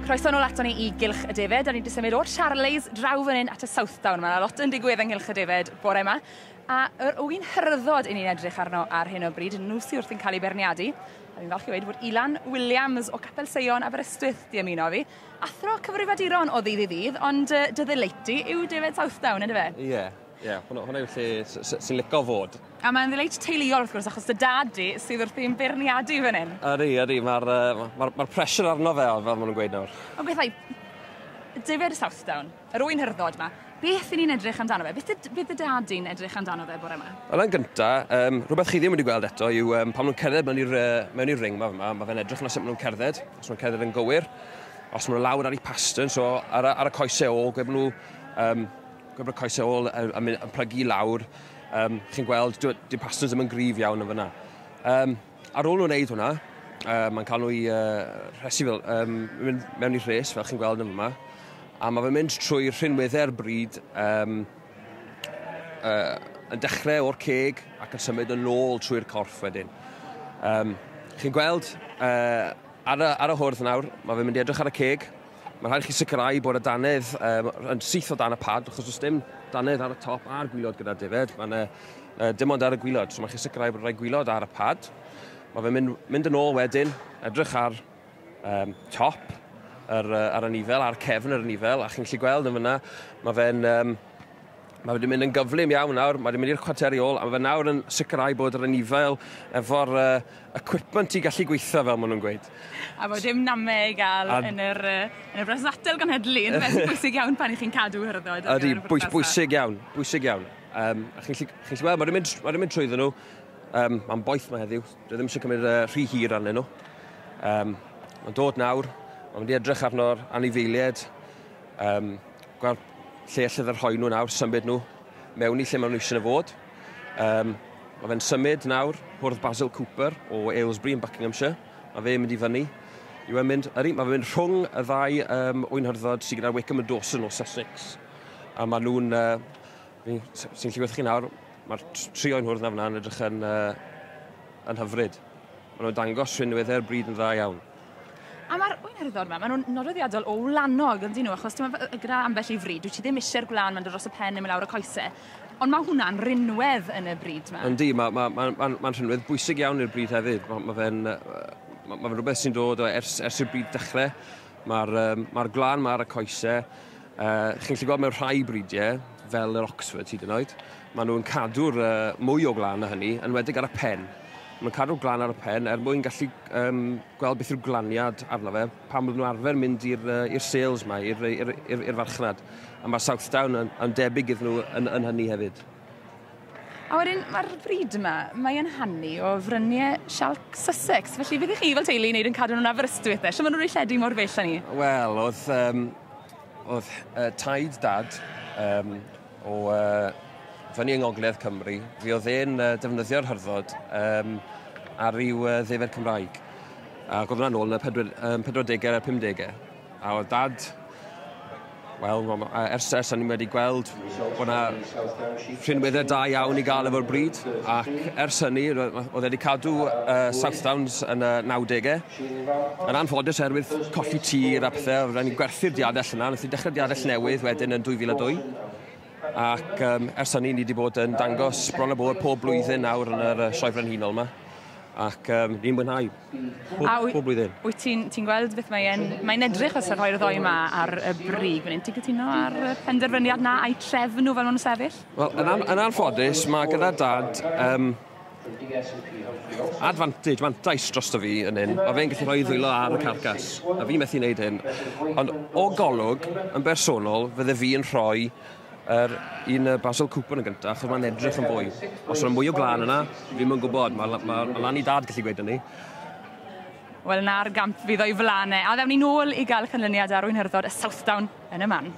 Croeso nôl ato ni I Gylch y Defed. Da ni wedi symud o'r Charleys draw fan hyn at y Southdown. Mae yna lot yn digwydd yng Nghylch y Defed bore yma. A yr yw'n hyrdod I ni'n edrych arno ar hyn o bryd, nhw sydd wrth yn cael ei berniadu. A fi'n falch I weid bod Ilan Williams o Capel Seion Aberystwyth di ymuno fi. Athro cyfrifiaduron o ddydd I ddydd, ond dy ddeleiti yw Defed Southdown, ynddo fe? Ie, hwnna yw lle sy'n licio fod. A mae'n ddileit teuluol wrth gwrs, achos dy dad di sydd wrth i'n berniadu fan hyn. Ydy, mae'r pressure arno fe, fel maen nhw'n gweud nawr. O bethau, Defed Southdown, yr yw'n hyrdod yma, beth I ni'n edrych amdano fe? Beth y dad di'n edrych amdano fe bore yma? Wel, yn gyntaf, rhywbeth chi ddim wedi gweld eto yw pan nhw'n cerdded mewn i'r ring yma, mae fe'n edrych na sut maen nhw'n cerdded, os maen nhw'n cerdded yn gywir, os maen nhw lawr ar eu pastern, so ar y coesau ôl, gweb nhw y coesau ôl yn plygu lawr, chi'n gweld, dyw pasterns ddim yn gryf iawn yn fyna. Ar ôl nhw'n neud hwnna, mae'n cael nhw I rhesi fel, mynd mewn I rhes, fel chi'n gweld yn fyma, a mae fe'n mynd trwy'r rhinweddau'r bryd yn dechrau o'r ceg ac yn symud yn ôl trwy'r corff wedyn. Chi'n gweld, ar y hwrdd nawr, mae fe'n mynd I edrych ar y ceg. Mae'n rhaid chi sicrhau bod y dannedd yn syth o dan y pad, achos oes dim dannedd ar y top a'r gwylod gyda Defed. Mae'n dim ond ar y gwylod, so mae'n chi sicrhau bod rhai gwylod ar y pad. Mae fe'n mynd yn ôl wedyn, edrych ar top, ar y nifel, ar cefn yr nifel, a chi'n gallu gweld yn fyna, mae wedi mynd yn gyflym iawn nawr, mae wedi mynd i'r chwarteri ôl, a mae fe nawr yn sicrhau bod yr nifel efo'r equipment I gallu gweithio fel maen nhw'n gweud. A bod dim namau I gael yn yr brasnatel ganhedlu, yn beth bwysig iawn pan I chi'n cadw hyrdod. Ydy, bwysig iawn. A chi'n gallu gweld, mae wedi mynd trwyddo nhw, mae'n boeth mae heddiw, dwi ddim eisiau cymryd rhy hir arnyn nhw. Mae'n dod nawr, mae'n mynd I edrych arno'r anifeiliaid, gweld lle allai rhoi nhw nawr, symud nhw mewn I lle maen nhw eisiau fod. Mae fe'n symud nawr, hwrdd Basil Cooper o Aylesbury yn Buckinghamshire. Mae fe'n mynd I fyny. Mae fe'n mynd rhwng y ddau yw'n hyrdod sydd gyda Wycombe and Dawson o Sussex. A mae nhw'n, sy'n lli chi nawr, mae'r tri o'n hwrdd na fyna yn edrych yn hyfryd. Mae nhw'n dangos rhinweddau'r bryd yn dda iawn. A mae'r yw'n hyrdod yma, maen nhw'n nodweddiadol o wlanog yn dyn nhw, achos gyda ambell I fryd, dwi ti ddim eisiau'r gwlan mae'n dod dros y pen yn mynd lawr y coesau, ond mae hwnna'n rinwedd yn y bryd yma. Yndi, mae'n rhinwedd bwysig iawn i'r bryd hefyd. Mae fe'n rhywbeth sy'n dod ers i'r bryd dechrau. Mae'r gwlan ma ar y coesau. Chi'n gallu gweld mewn rhai brydiau, fel yr Oxford hyd yn oed, maen nhw'n cadw'r mwy o gwlan na hynny, yn wedig ar y pen. Mae'n cadw glan ar y pen mwyn gallu gweld beth yw'r glaniad arno fe pan bod nhw arfer mynd i'r sales yma, i'r farchnad. A mae Southdown yn debyg iddyn nhw yn hynny hefyd. A wedyn, mae'r bryd yma, mae'n hannu o fryniau Sialc Sussex. Felly, beth I chi fel teulu I wneud yn cadw nhw'n Aberystwyth? Sio maen nhw'n rhoi lledu mor bell â ni? Wel, oedd taid dad o fyny yng Ngogledd Cymru, fi oedd e'n defnyddio'r hyrdod ar ryw ddefed Cymraeg. Ac oedd hwnna'n ôl yn y 40au a'r 50au. A oedd dad, wel, ers ni'n wedi gweld bod yna rhinweddau da iawn I gael efo'r bryd. Ac ers hynny, oedd wedi cadw Southdowns yn y 90au. Yn anffodus oherwydd colli tir a pethau, oedd ni'n gwerthu'r diadell yna. Wnaeth I dechrau diadell newydd wedyn yn 2002. Ac ers hynny ni wedi bod yn dangos bron a bod pob blwyddyn nawr yn yr sioe frenhinol yma. Ac ni'n mwynhau pob blwyddyn. Wyt ti'n gweld beth mae'n edrych os yr rhoi'r ddoi yma ar y brig? Ti'n cytuno ar y penderfyniad na a'i trefn nhw fel maen nhw'n sefyll? Wel, yn anffodus, mae gyda dad mantais dros fi yn hyn. Mae fe'n gallu rhoi ddwylo ar y carcas. A fi methu wneud hyn. Ond o golwg, yn bersonol, fydde fi yn rhoi un Basil Cooper yn gyntaf, achos mae'n edrych yn fwy. Os yna mwy o glan yna, fi'n mynd gwybod, mae lan I dad gallu gweud hynny. Wel, na'r gamp fydd o'i flanau. A ddewn ni nôl I gael canlyniad ar wy'n hyrdod y Southdown yn y man.